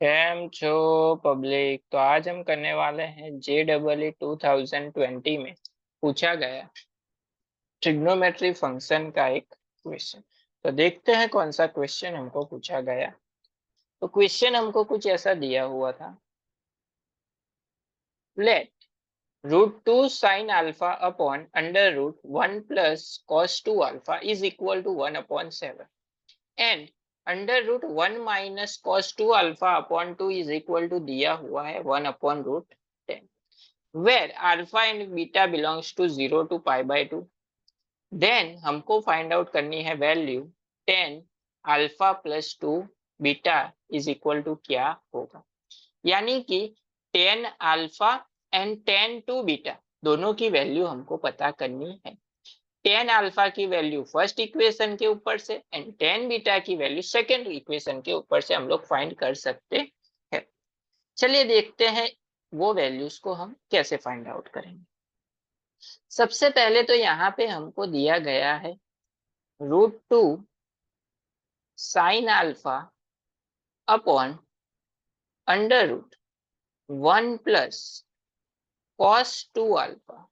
Cam छो public. तो आज हम करने वाले हैं JEE 2020 में पूछा गया ट्रिग्नोमेट्री फंक्शन का एक क्वेश्चन। तो देखते हैं कौन सा क्वेश्चन हमको पूछा गया। तो क्वेश्चन हमको कुछ ऐसा दिया हुआ था। Let √2 sin alpha upon under root 1 plus cos 2 alpha is equal to 1/7 and under root 1 minus cos 2 alpha upon 2 is equal to दिया हुआ है 1/√10 where alpha and beta belongs to 0 to π/2। Then हमको फाइंड आउट करनी है value 10 alpha plus 2 beta is equal to क्या होगा। यानी कि 10 अल्फा एंड 10 2 बीटा दोनों की वैल्यू हमको पता करनी है। 10 अल्फा की वैल्यू फर्स्ट इक्वेशन के ऊपर से एंड 10 बीटा की वैल्यू सेकेंड इक्वेशन के ऊपर से हम लोग फाइंड कर सकते हैं। चलिए देखते हैं वो वैल्यूज को हम कैसे फाइंड आउट करेंगे। सबसे पहले तो यहाँ पे हमको दिया गया है √2 sine alpha upon under root 1 plus cos 2 alpha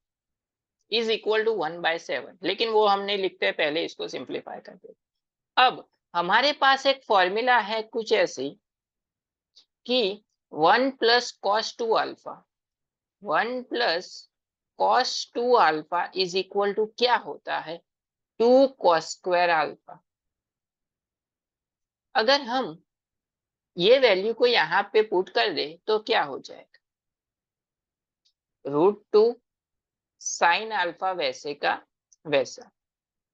is equal to 1/7। लेकिन वो हम नहीं लिखते, पहले इसको सिंप्लीफाई करते। अब हमारे पास एक फॉर्मूला है कुछ ऐसी कि 1 plus cos 2 alpha 1 plus cos 2 alpha is equal to क्या होता है 2 कॉस स्क्वायर अल्फा। अगर हम ये वैल्यू को यहाँ पे पुट कर दे तो क्या हो जाएगा √2 साइन अल्फा वैसे का वैसा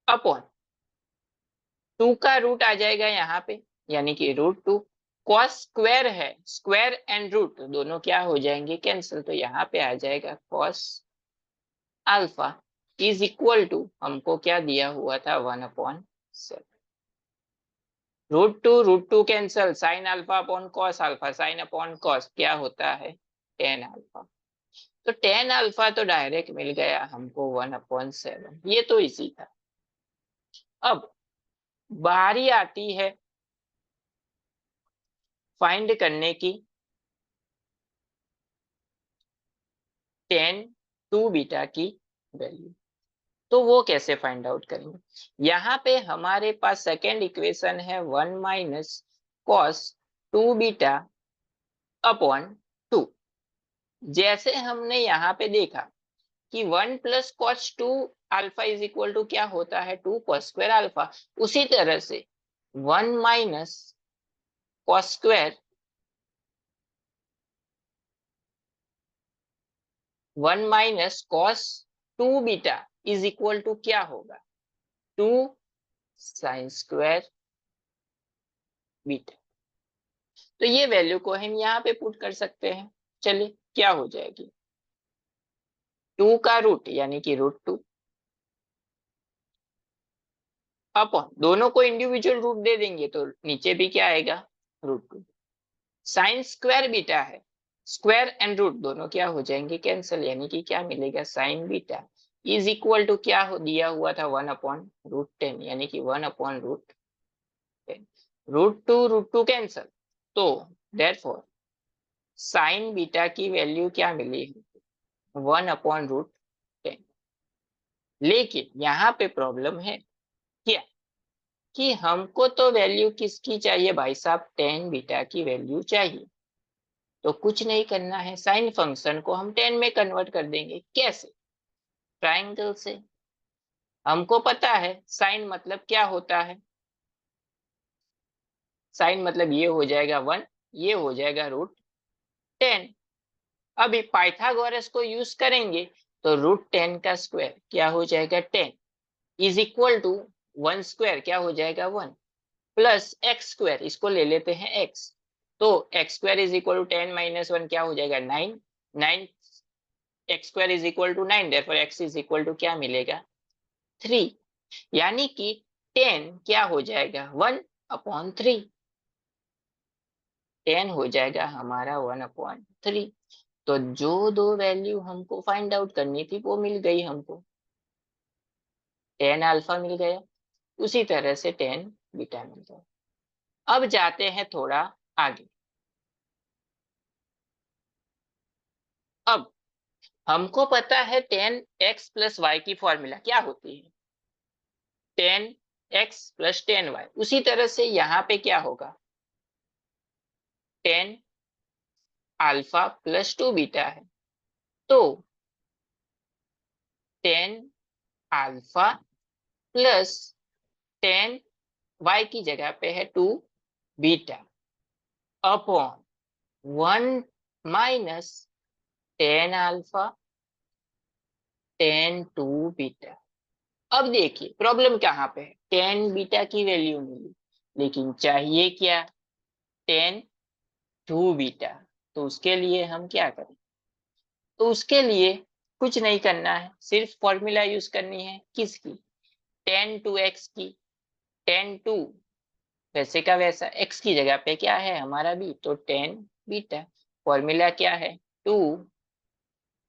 अपॉन 2 का रूट आ जाएगा यहाँ पे, यानी कि √2 कॉस स्क्वायर है, स्क्वायर एंड रूट दोनों क्या हो जाएंगे कैंसिल, तो यहाँ पे आ जाएगा cos alpha is equal to हमको क्या दिया हुआ था 1/7। √2 cancel, sine alpha upon cos alpha, sine upon cos क्या होता है 10 अल्फा। तो 10 अल्फा तो डायरेक्ट मिल गया हमको 1/7। ये तो इजी था। अब बारी आती है फाइंड करने की 10 2 बीटा की वैल्यू। तो वो कैसे फाइंड आउट करेंगे। यहाँ पे हमारे पास सेकेंड इक्वेशन है 1 माइनस कॉस 2 बीटा अपॉन 2। जैसे हमने यहाँ पे देखा कि 1 plus cos 2 alpha is equal to क्या होता है 2 कॉस स्क्वायर अल्फा, उसी तरह से 1 minus cos square 1 minus cos 2 beta is equal to क्या होगा 2 साइन स्क्वायर बीटा। तो ये वैल्यू को हम यहाँ पे पुट कर सकते हैं। चलिए क्या हो जाएगी 2 का रूट यानी कि √2 अपॉन दोनों को इंडिविजुअल रूट दे देंगे तो नीचे भी क्या आएगा √2 साइन स्क्वायर बीटा है, स्क्वायर एंड रूट दोनों क्या हो जाएंगे कैंसिल, यानी कि क्या मिलेगा sine beta is equal to क्या दिया हुआ था 1/√10, यानी कि 1/√10। √2 कैंसिल, तो देयरफॉर साइन बीटा की वैल्यू क्या मिली 1/√10। लेकिन यहाँ पे प्रॉब्लम है क्या कि हमको तो वैल्यू किसकी चाहिए भाई साहब 10 बीटा की वैल्यू चाहिए। तो कुछ नहीं करना है, साइन फंक्शन को हम 10 में कन्वर्ट कर देंगे। कैसे, ट्राइंगल से। हमको पता है साइन मतलब क्या होता है, साइन मतलब ये हो जाएगा 1, ये हो जाएगा √10। अभी पाइथागोरस को यूज करेंगे तो √10 का स्क्वायर क्या हो जाएगा 10 इज इक्वल टू 1 स्क्वायर क्या हो जाएगा 1 प्लस एक्स स्क्वायर, इसको ले लेते हैं एक्स, तो x square is equal to 10 minus 1 क्या हो जाएगा 9, 9 x square is equal to 9, therefore x is equal to क्या मिलेगा 3। यानी कि 10 क्या हो जाएगा 1/3, 10 हो जाएगा हमारा 1/3। तो जो दो वैल्यू हमको फाइंड आउट करनी थी वो मिल गई हमको, 10 अल्फा मिल गया, उसी तरह से 10 बीटा मिल गया। अब जाते हैं थोड़ा आगे। अब हमको पता है 10x प्लस वाई की फॉर्मूला क्या होती है, 10x प्लस 10y। उसी तरह से यहाँ पे क्या होगा, 10 अल्फा प्लस 2 बीटा है, तो 10 अल्फा प्लस 10 y की जगह पे है 2 beta upon 1 minus 10 alpha 10 2 beta. अब देखिए प्रॉब्लम कहाँ पे है, 10 बीटा की वैल्यू मिली, लेकिन चाहिए क्या, 10 2 बीटा। तो उसके लिए हम क्या करें, तो उसके लिए कुछ नहीं करना है, सिर्फ फॉर्मूला यूज करनी है, किसकी, 10 टू एक्स की। 10 टू वैसे का वैसा एक्स की जगह पे क्या है हमारा बी, तो 10 बीटा। फॉर्मूला क्या है, 2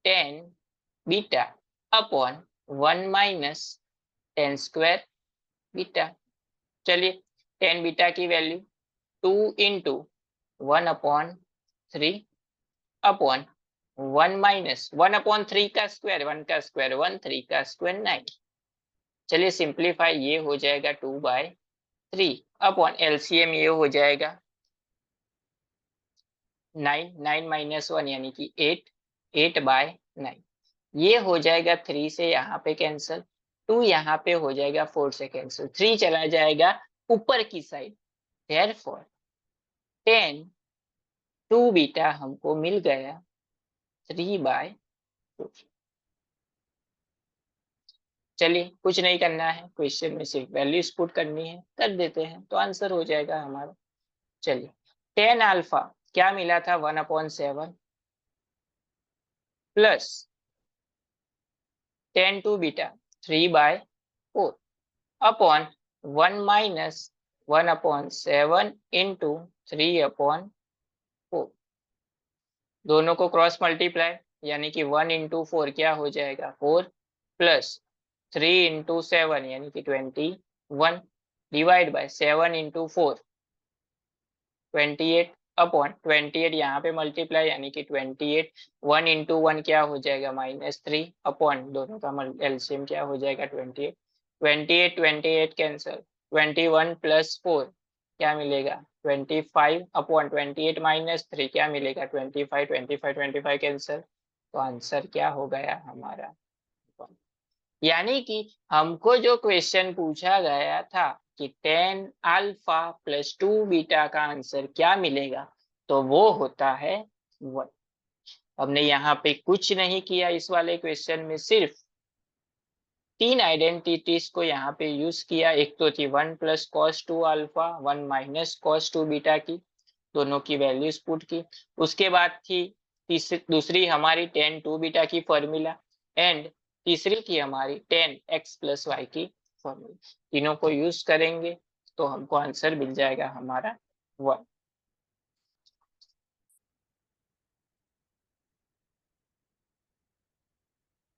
10 beta upon 1 minus 10 square beta. चलिए 10 बीटा की वैल्यू 2 इंटू 1/3 अपॉन 1 माइनस 1/3 का स्क्वायर, 1 का स्क्वायर 1, 3 का स्क्वायर 9। चलिए सिंप्लीफाई, ये हो जाएगा 2/3 अपॉन एलसीएम ये हो जाएगा 9, 9 माइनस 1 यानी कि 8, 8/9। ये हो जाएगा 3 से यहाँ पे कैंसिल, 2 यहाँ पे हो जाएगा 4 से कैंसिल, 3 चला जाएगा ऊपर की साइड, देयरफॉर 10 2 बीटा हमको मिल गया 3/2। चलिए कुछ नहीं करना है, क्वेश्चन में सिर्फ वैल्यूज पुट करनी है, कर देते हैं तो आंसर हो जाएगा हमारा। चलिए 10 अल्फा क्या मिला था, 1/7 plus 10 2 beta 3/4 upon 1 minus 1/7 into 3/4। दोनों को क्रॉस मल्टीप्लाई, यानी कि 1 इंटू 4 क्या हो जाएगा 4 प्लस 3 इंटू 7 यानी कि 21 डिवाइड बाय 7 इंटू 4 28 अपॉन 28 यहाँ पे मल्टीप्लाई यानी कि 28, 1 इंटू 1 क्या हो जाएगा -3 अपॉन दोनों का एलसीएम क्या हो जाएगा 28, 28 28 कैंसिल, 21 प्लस 4 क्या मिलेगा 25 अपॉन 28 माइनस 3 क्या मिलेगा 25, 25 25 कैंसिल, तो आंसर क्या हो गया हमारा। यानी कि हमको जो क्वेश्चन पूछा गया था कि 10 अल्फा प्लस 2 बीटा का आंसर क्या मिलेगा, तो वो होता है 1। हमने यहाँ पे कुछ नहीं किया इस वाले क्वेश्चन में, सिर्फ 3 आइडेंटिटीज को यहाँ पे यूज किया। एक तो थी 1 plus cos 2 alpha 1 minus cos 2 beta की, दोनों की वैल्यूज पुट की। उसके बाद थी दूसरी हमारी 10 2 बीटा की फॉर्मूला, एंड तीसरी थी हमारी 10x प्लस वाई की फॉर्मूला। तीनों को यूज करेंगे तो हमको आंसर मिल जाएगा हमारा 1।